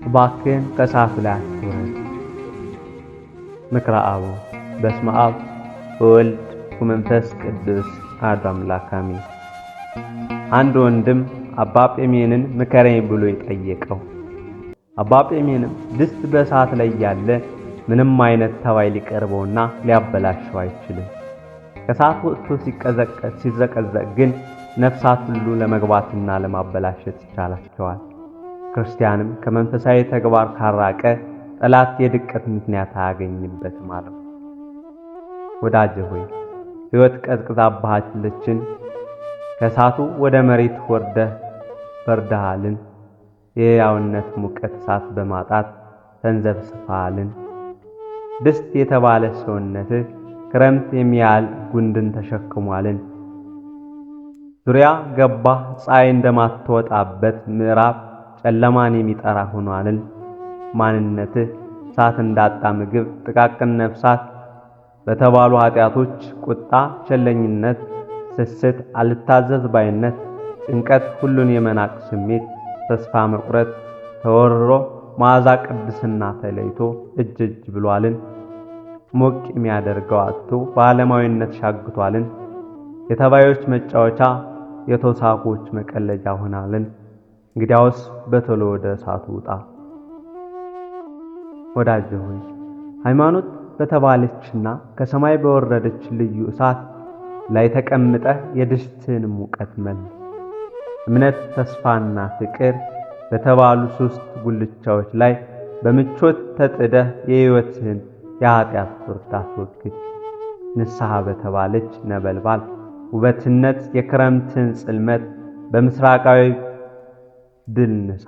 እባክህን ከእሳቱ ላይ አትውረድ። ምክረ አበው። በስመ አብ ወወልድ ወመንፈስ ቅዱስ አሐዱ አምላክ አሜን። አንድ ወንድም አባ ጴሜንን ምከረኝ ብሎ የጠየቀው። አባ ጴሜንም ድስት በእሳት ላይ ያለ ምንም አይነት ተባይ ሊቀርበውና ሊያበላሸው አይችልም። ከእሳት ወጥቶ ሲዘቀዘቅ ግን ነፍሳት ሁሉ ለመግባትና ለማበላሸት ይቻላቸዋል። ክርስቲያንም ከመንፈሳዊ ተግባር ካራቀ ጠላት የድቀት ምክንያት አያገኝበትም አለው። ወዳጄ ሆይ ሕይወት ቀዝቅዛብሃለችን፣ ከእሳቱ ወደ መሬት ወርደህ በርደሃልን፣ የሕያውነት ሙቀት እሳት በማጣት ተንዘፍስፈሃልን። ድስት የተባለ ሰውነትህ ክረምት የሚያህል ጉንድን ተሸክሟልን። ዙሪያ ገባህ ፀሐይ እንደማትወጣበት ምዕራብ ጨለማን የሚጠራ ሆኗልን። ማንነትህ እሳት እንዳጣ ምግብ ጥቃቅን ነፍሳት በተባሉ ኃጢአቶች ቁጣ፣ ቸለኝነት፣ ስስት፣ አልታዘዝ ባይነት፣ ጭንቀት፣ ሁሉን የመናቅ ስሜት፣ ተስፋ መቁረጥ ተወርሮ መዓዛ ቅድስና ተለይቶ እጅ ብሏልን። ሞቅ የሚያደርገው አጥቶ በዓለማዊነት ሻግቷልን። የተባዮች መጫወቻ የተውሳኮች መቀለጃ ሆናልን። እንግዲያውስ በቶሎ ወደ እሳቱ ውጣ። ወዳጄ ሆይ ሃይማኖት በተባለችና ከሰማይ በወረደች ልዩ እሳት ላይ ተቀምጠህ የድስትህን ሙቀት መልስ። እምነት፣ ተስፋና ፍቅር በተባሉ 3 ጉልቻዎች ላይ በምቾት ተጥደህ የሕይወትህን የኃጢአት ፍርድ አስወግድ። ንስሐ በተባለች ነበልባል ውበትነት የክረምትን ጽልመት በምስራቃዊ ድል ንሳ።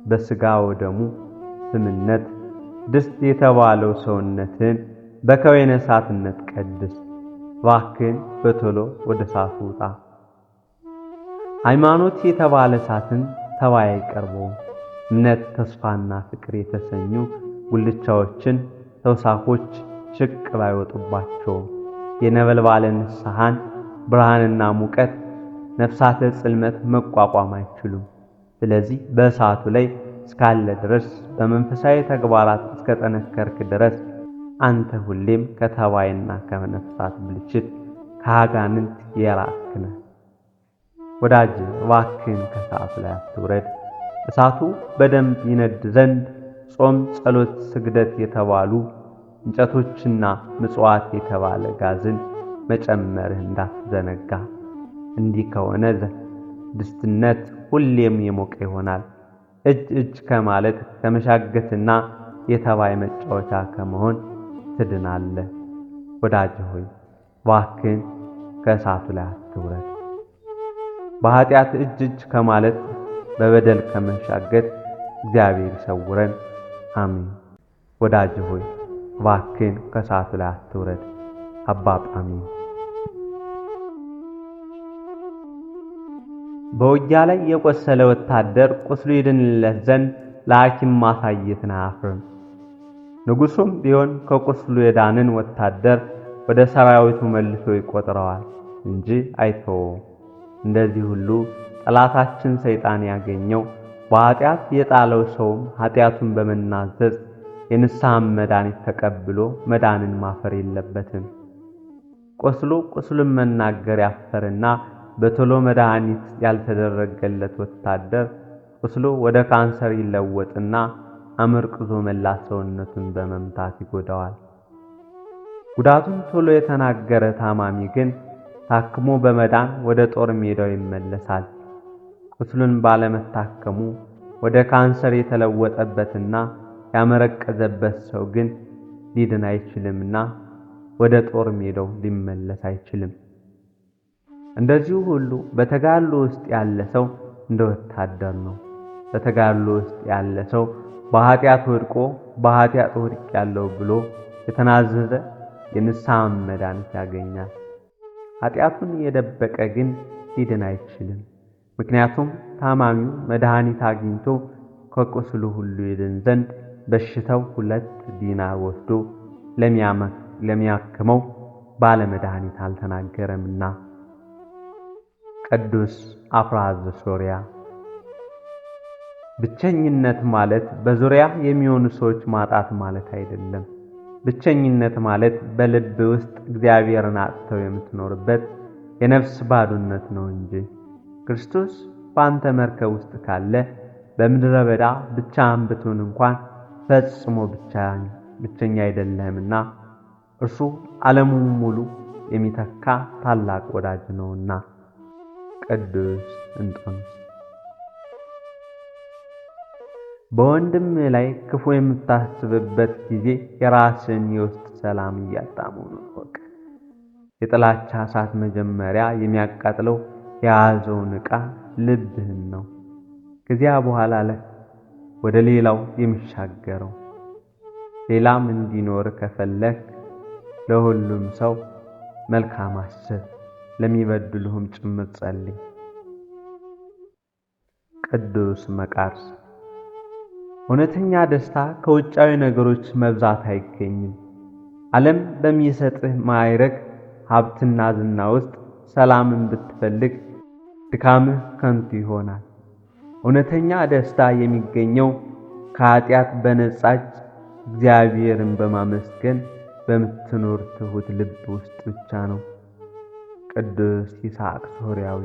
በሥጋ ወደሙ ስምነት ድስት የተባለው ሰውነትን በከወይነ እሳትነት ቀድስ። እባክህን በቶሎ ወደ እሳቱ ውጣ። ሃይማኖት የተባለ እሳትን ተባይ አይቀርበውም። እምነት፣ ተስፋና ፍቅር የተሰኙ ጉልቻዎችን ተውሳኮች ሽቅ ባይወጡባቸውም የነበልባለ ንስሐን ብርሃንና ሙቀት ነፍሳተ ጽልመት መቋቋም አይችሉም። ስለዚህ በእሳቱ ላይ እስካለ ድረስ በመንፈሳዊ ተግባራት እስከጠነከርክ ድረስ አንተ ሁሌም ከተባይና ከነፍሳት ብልሽት ከአጋንንት የራቅክ ነህ። ወዳጅ እባክህን ከእሳቱ ላይ አትውረድ። እሳቱ በደንብ ይነድ ዘንድ ጾም፣ ጸሎት፣ ስግደት የተባሉ እንጨቶችና ምጽዋት የተባለ ጋዝን መጨመርህ እንዳትዘነጋ። እንዲህ ከሆነ ድስትነት ሁሌም የሞቀ ይሆናል። እጅ ከማለት ከመሻገትና የተባይ መጫወቻ ከመሆን ትድናለህ። ወዳጅ ሆይ እባክህን ከእሳቱ ላይ አትውረድ። በኃጢአት እጅ ከማለት በበደል ከመሻገት እግዚአብሔር ይሰውረን። አሜን። ወዳጅ ሆይ እባክህን ከእሳቱ ላይ አትውረድ። አባ ጳሜን። በውጊያ ላይ የቆሰለ ወታደር ቁስሉ ይድንለት ዘንድ ለሐኪም ማሳየትን አያፍርም። ንጉሡም ቢሆን ከቁስሉ የዳንን ወታደር ወደ ሰራዊቱ መልሶ ይቆጥረዋል እንጂ አይተወውም። እንደዚህ ሁሉ ጠላታችን ሰይጣን ያገኘው በኃጢአት የጣለው ሰውም ኃጢአቱን በመናዘዝ የንስሐን መድኃኒት ተቀብሎ መዳንን ማፈር የለበትም። ቁስሉን መናገር ያፈርና በቶሎ መድኃኒት ያልተደረገለት ወታደር ቁስሉ ወደ ካንሰር ይለወጥና አመርቅዞ መላ ሰውነቱን በመምታት ይጎዳዋል። ጉዳቱን ቶሎ የተናገረ ታማሚ ግን ታክሞ በመዳን ወደ ጦር ሜዳው ይመለሳል። ቁስሉን ባለመታከሙ ወደ ካንሰር የተለወጠበትና ያመረቀዘበት ሰው ግን ሊድን አይችልምና ወደ ጦር ሜዳው ሊመለስ አይችልም። እንደዚሁ ሁሉ በተጋድሎ ውስጥ ያለ ሰው እንደ ወታደር ነው። በተጋድሎ ውስጥ ያለ ሰው በኃጢአት ወድቆ በኃጢአት ወድቅ ያለው ብሎ የተናዘዘ የንስሐን መድኃኒት ያገኛል። ኃጢአቱን የደበቀ ግን ሊድን አይችልም። ምክንያቱም ታማሚው መድኃኒት አግኝቶ ከቁስሉ ሁሉ ይድን ዘንድ በሽታው 2 ዲናር ወስዶ ለሚያክመው ባለ መድኃኒት አልተናገረምና። ቅዱስ አፍራዝ ዘሶርያ። ብቸኝነት ማለት በዙሪያ የሚሆኑ ሰዎች ማጣት ማለት አይደለም። ብቸኝነት ማለት በልብ ውስጥ እግዚአብሔርን አጥተው የምትኖርበት የነፍስ ባዶነት ነው እንጂ። ክርስቶስ በአንተ መርከብ ውስጥ ካለ በምድረ በዳ ብቻህን ብትሆን እንኳን ፈጽሞ ብቸኛ አይደለህምና እርሱ ዓለሙን ሙሉ የሚተካ ታላቅ ወዳጅ ነውና። ቅዱስ እንጦንስ። በወንድም ላይ ክፉ የምታስብበት ጊዜ የራስን የውስጥ ሰላም እያጣ መሆኑን እወቅ። የጥላቻ እሳት መጀመሪያ የሚያቃጥለው የያዘውን ዕቃ ልብህን ነው። ከዚያ በኋላ ወደ ሌላው የሚሻገረው። ሌላም እንዲኖር ከፈለክ ለሁሉም ሰው መልካም አስብ፣ ለሚበድሉህም ጭምር ጸልይ። ቅዱስ መቃርስ። እውነተኛ ደስታ ከውጫዊ ነገሮች መብዛት አይገኝም። ዓለም በሚሰጥህ ማዕረግ፣ ሀብትና ዝና ውስጥ ሰላምን ብትፈልግ ድካምህ ከንቱ ይሆናል። እውነተኛ ደስታ የሚገኘው ከኃጢአት በነጻች እግዚአብሔርን በማመስገን በምትኖር ትሑት ልብ ውስጥ ብቻ ነው። ቅዱስ ይስሐቅ ሶርያዊ።